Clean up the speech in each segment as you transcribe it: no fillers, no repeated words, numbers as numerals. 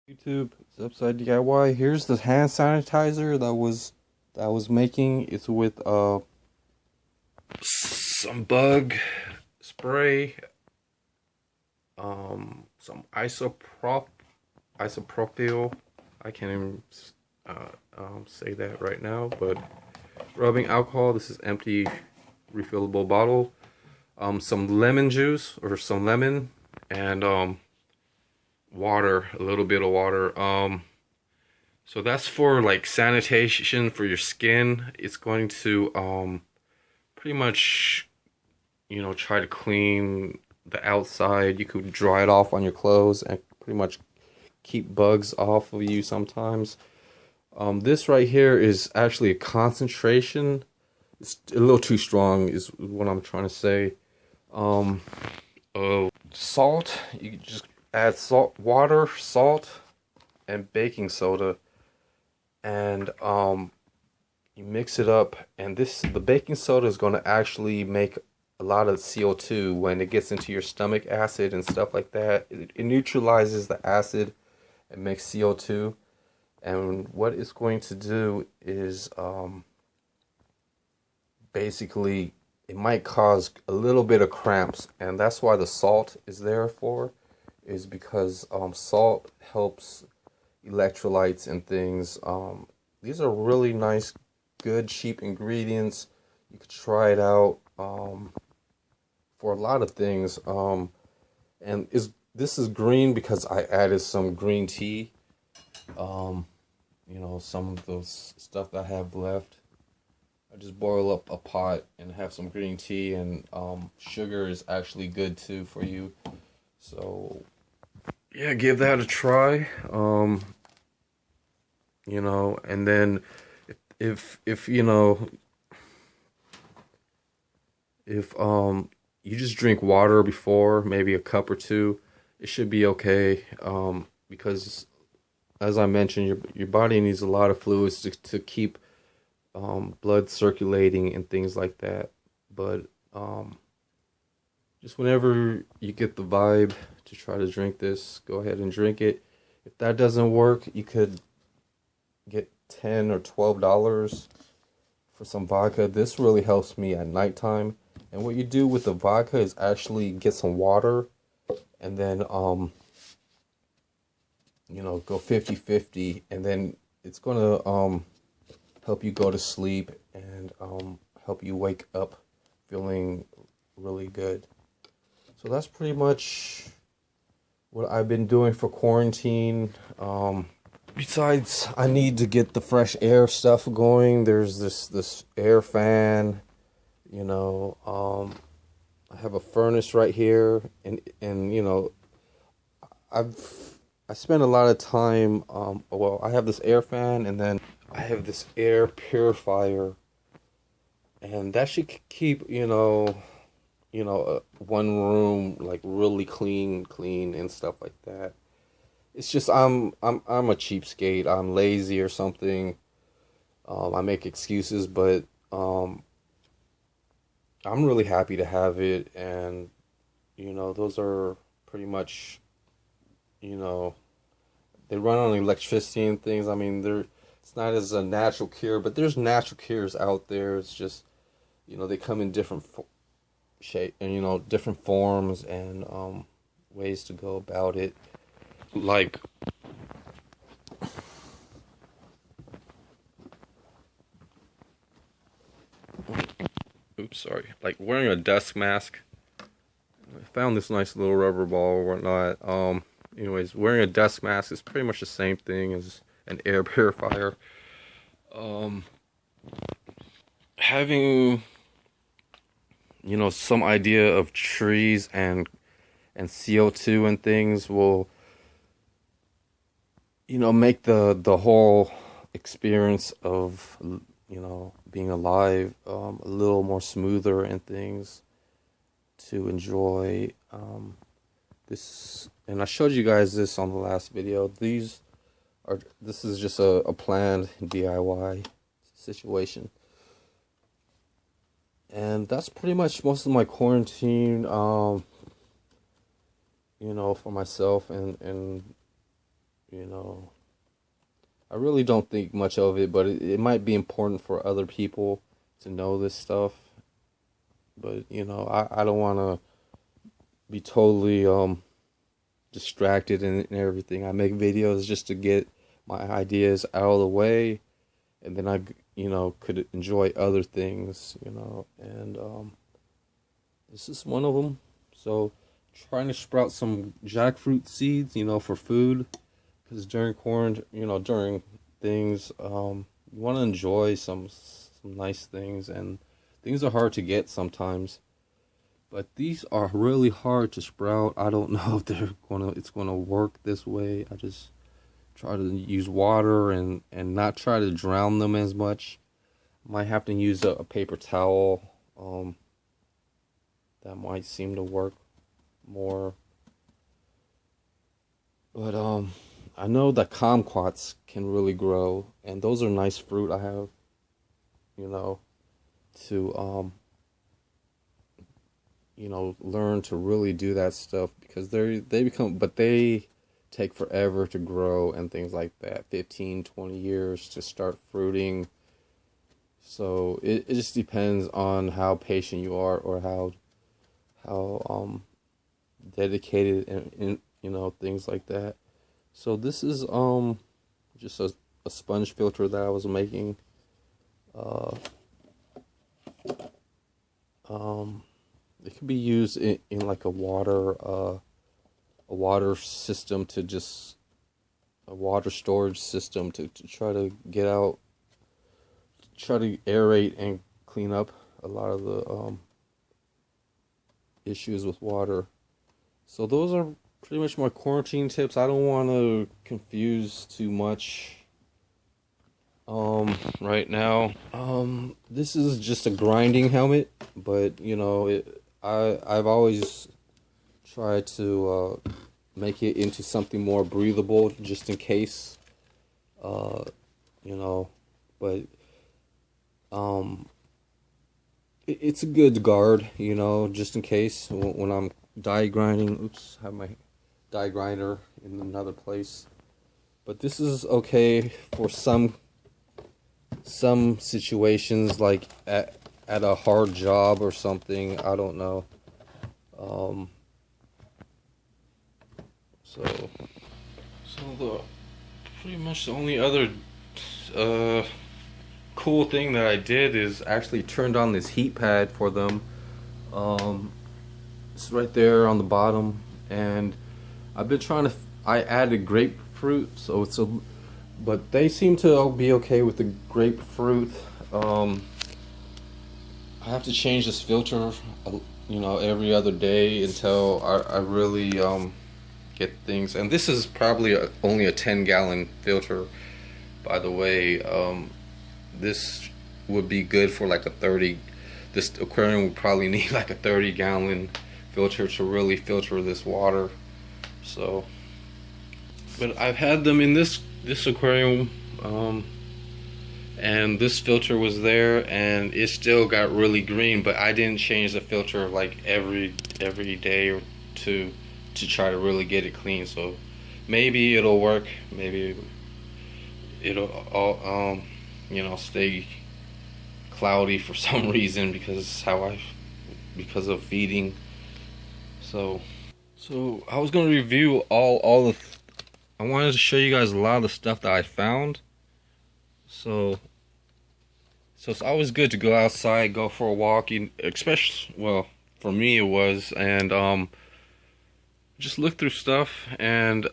YouTube, it's Upside DIY. Here's the hand sanitizer that was making. It's with some bug spray, some isopropyl. I can't even say that right now, but rubbing alcohol. This is empty refillable bottle. Some lemon juice or some lemon and water, a little bit of water. So that's for like sanitation for your skin. It's going to pretty much, try to clean the outside. You could dry it off on your clothes and pretty much keep bugs off of you sometimes. This right here is actually a concentration. It's a little too strong is what I'm trying to say. Salt. You just add water, salt, and baking soda, and you mix it up. And the baking soda is going to actually make a lot of CO2 when it gets into your stomach acid and stuff like that. It neutralizes the acid and makes CO2. And what it's going to do is basically it might cause a little bit of cramps, and that's why the salt is there for, is because salt helps electrolytes and things. These are really nice, good, cheap ingredients. You could try it out for a lot of things. And this is green because I added some green tea. Some of those stuff that I have left. I just boil up a pot and have some green tea, and sugar is actually good too for you. So yeah, give that a try. And then if you just drink water before, maybe a cup or two, it should be okay. Because as I mentioned, your body needs a lot of fluids to keep blood circulating and things like that. But just whenever you get the vibe to try to drink this, go ahead and drink it. If that doesn't work, you could get $10 or $12 for some vodka. This really helps me at nighttime. And what you do with the vodka is actually get some water and then go 50-50, and then it's gonna help you go to sleep and help you wake up feeling really good. So that's pretty much what I've been doing for quarantine. Besides, I need to get the fresh air stuff going. There's this air fan, I have a furnace right here, and I spend a lot of time. I have this air fan, and then I have this air purifier, and that should keep one room like really clean and stuff like that. It's just I'm a cheapskate. I'm lazy or something. I make excuses, but I'm really happy to have it, and those are pretty much they run on electricity and things. I mean, it's not as a natural cure, but there's natural cures out there. It's just they come in different shape and different forms and ways to go about it. Like oops, sorry. Like wearing a dust mask. I found this nice little rubber ball or whatnot. Anyways, wearing a dust mask is pretty much the same thing as an air purifier. Having some idea of trees and CO2 and things will make the whole experience of being alive a little more smoother and things to enjoy. This, and I showed you guys this on the last video. This is just a planned DIY situation. And that's pretty much most of my quarantine, for myself and you know, I really don't think much of it, but it might be important for other people to know this stuff. But, you know, I don't want to be totally distracted and everything. I make videos just to get my ideas out of the way, and then I, you know, could enjoy other things, you know, and this is one of them. So trying to sprout some jackfruit seeds, you know, for food, because during you know, during things, you want to enjoy some nice things, and things are hard to get sometimes. But these are really hard to sprout. I don't know if it's gonna work this way. I just try to use water and not try to drown them as much. Might have to use a paper towel. That might seem to work more. But I know that kumquats can really grow, and those are nice fruit. I have, you know, to you know, learn to really do that stuff, because they take forever to grow and things like that. 15-20 years to start fruiting. So it just depends on how patient you are, or how dedicated and you know, things like that. So this is just a sponge filter that I was making. It could be used in like a water system, a water storage system to try to try to aerate and clean up a lot of the issues with water. So those are pretty much my quarantine tips. I don't want to confuse too much right now. This is just a grinding helmet, but you know, I've always tried to make it into something more breathable, just in case, you know. But it's a good guard, you know, just in case when I'm die grinding. Oops, I have my die grinder in another place. But this is okay for some situations, like at a hard job or something. I don't know. So the pretty much the only other cool thing that I did is actually turned on this heat pad for them. It's right there on the bottom, and I've been trying to. I added grapefruit, so it's a. But they seem to be okay with the grapefruit. I have to change this filter, you know, every other day until I really get things. And this is probably only a 10-gallon filter, by the way. This would be good for like a 30. This aquarium would probably need like a 30-gallon filter to really filter this water. So, but I've had them in this aquarium, and this filter was there, and it still got really green. But I didn't change the filter like every day or two to try to really get it clean. So maybe it'll work. Maybe it'll all you know, stay cloudy for some reason, because of feeding. So I was gonna review all the. I wanted to show you guys a lot of the stuff that I found. So it's always good to go outside, go for a walk, especially, well, for me it was, and just look through stuff, and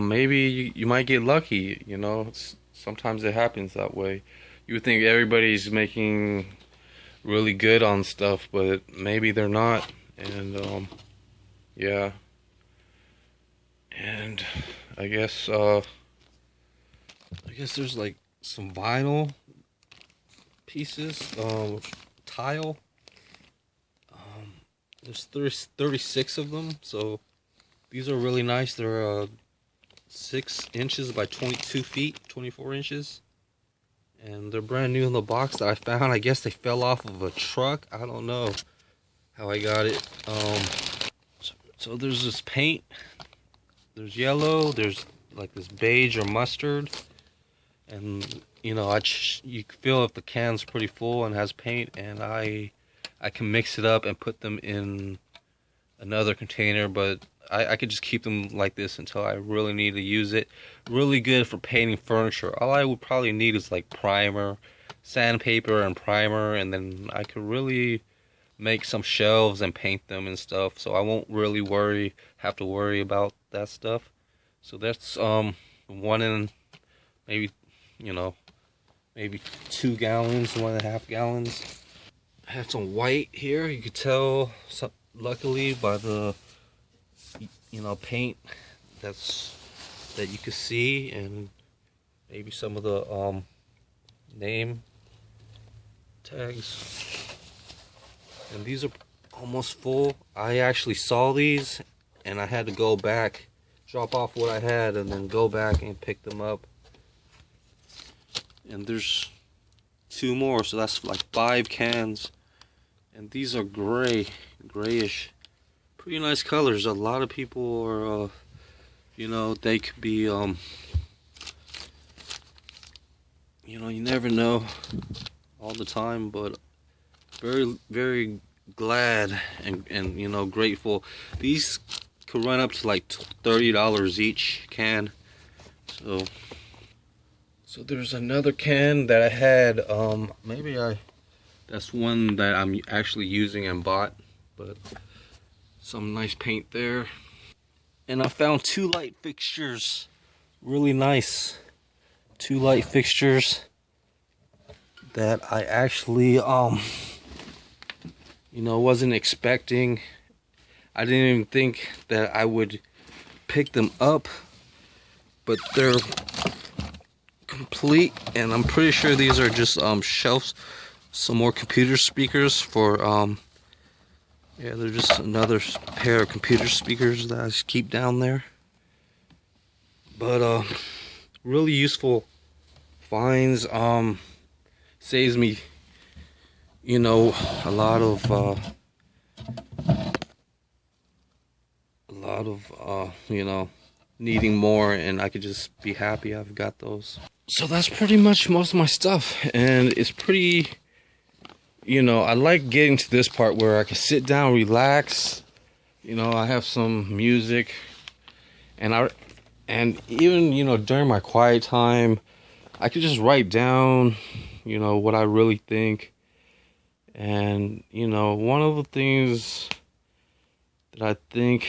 maybe you might get lucky, you know. Sometimes it happens that way. You would think everybody's making really good on stuff, but maybe they're not, and yeah. And I guess there's like some vinyl pieces, tile. There's 36 of them, so these are really nice. They're 6 inches by 22 feet, 24 inches. And they're brand new in the box that I found. I guess they fell off of a truck. I don't know how I got it. So there's this paint. There's yellow, there's like this beige or mustard, and you know, you can feel if the can's pretty full and has paint, and I can mix it up and put them in another container, but I could just keep them like this until I really need to use it. Really good for painting furniture. All I would probably need is like primer, sandpaper and primer, and then I could really make some shelves and paint them and stuff, so I won't really have to worry about that stuff. So that's 1 and maybe, you know, maybe 2 gallons, 1.5 gallons. I have some white here. You could tell, luckily, by the, you know, paint that you could see, and maybe some of the name tags. And these are almost full. I actually saw these and I had to go back, drop off what I had, and then go back and pick them up. And there's 2 more, so that's like 5 cans. And these are grayish. Pretty nice colors. A lot of people are, you know, they could be, you know, you never know all the time, but very glad and you know, grateful. These could run up to like $30 each can. So there's another can that I had, that's one that I'm actually using and bought, but some nice paint there. And I found 2 light fixtures, really nice 2 light fixtures that I actually you know, wasn't expecting. I didn't even think that I would pick them up, but they're complete, and I'm pretty sure these are just shelves, some more computer speakers for yeah, they're just another pair of computer speakers that I just keep down there. But really useful finds. Saves me, you know, a lot of you know, needing more, and I could just be happy I've got those. So that's pretty much most of my stuff, and it's pretty, you know, I like getting to this part where I can sit down, relax, you know, I have some music, and even, you know, during my quiet time, I could just write down, you know, what I really think. And, you know, one of the things that I think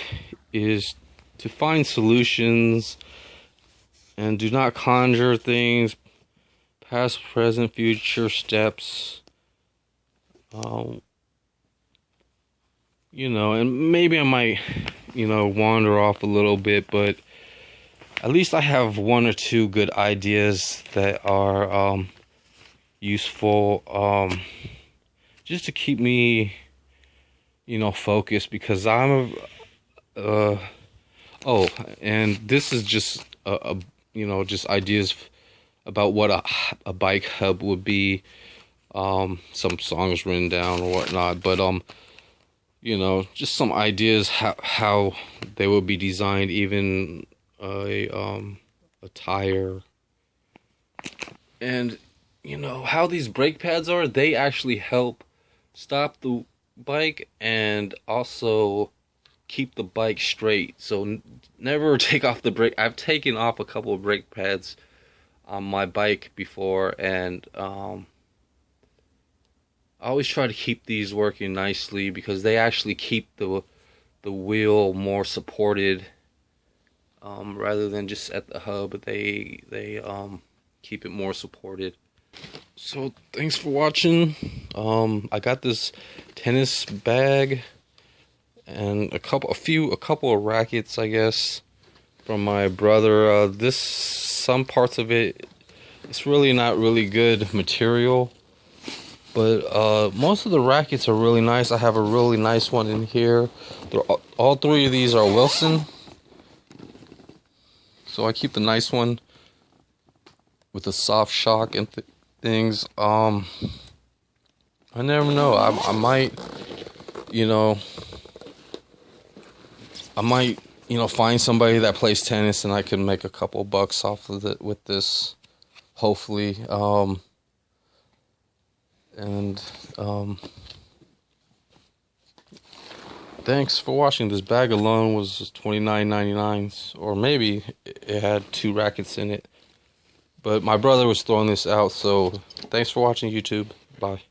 is to find solutions and do not conjure things, past, present, future steps. You know, and maybe I might, you know, wander off a little bit, but at least I have 1 or 2 good ideas that are useful, just to keep me, you know, focused, because I'm oh, and this is just you know, just ideas about what a bike hub would be. Some songs written down or whatnot, but you know, just some ideas how they would be designed, even a tire, and you know how these brake pads are. They actually help stop the bike and also keep the bike straight. So never take off the brake. I've taken off a couple of brake pads on my bike before, and I always try to keep these working nicely, because they actually keep the wheel more supported, rather than just at the hub. They keep it more supported. So thanks for watching. I got this tennis bag and a couple of rackets, I guess, from my brother. Some parts of it's really not really good material, but most of the rackets are really nice. I have a really nice one in here. All 3 of these are Wilson, so I keep the nice one with the soft shock and things. I never know. I might, you know, find somebody that plays tennis, and I can make a couple bucks off of it with this, hopefully. Thanks for watching. This bag alone was just $29.99, or maybe it had 2 rackets in it. But my brother was throwing this out, so thanks for watching, YouTube. Bye.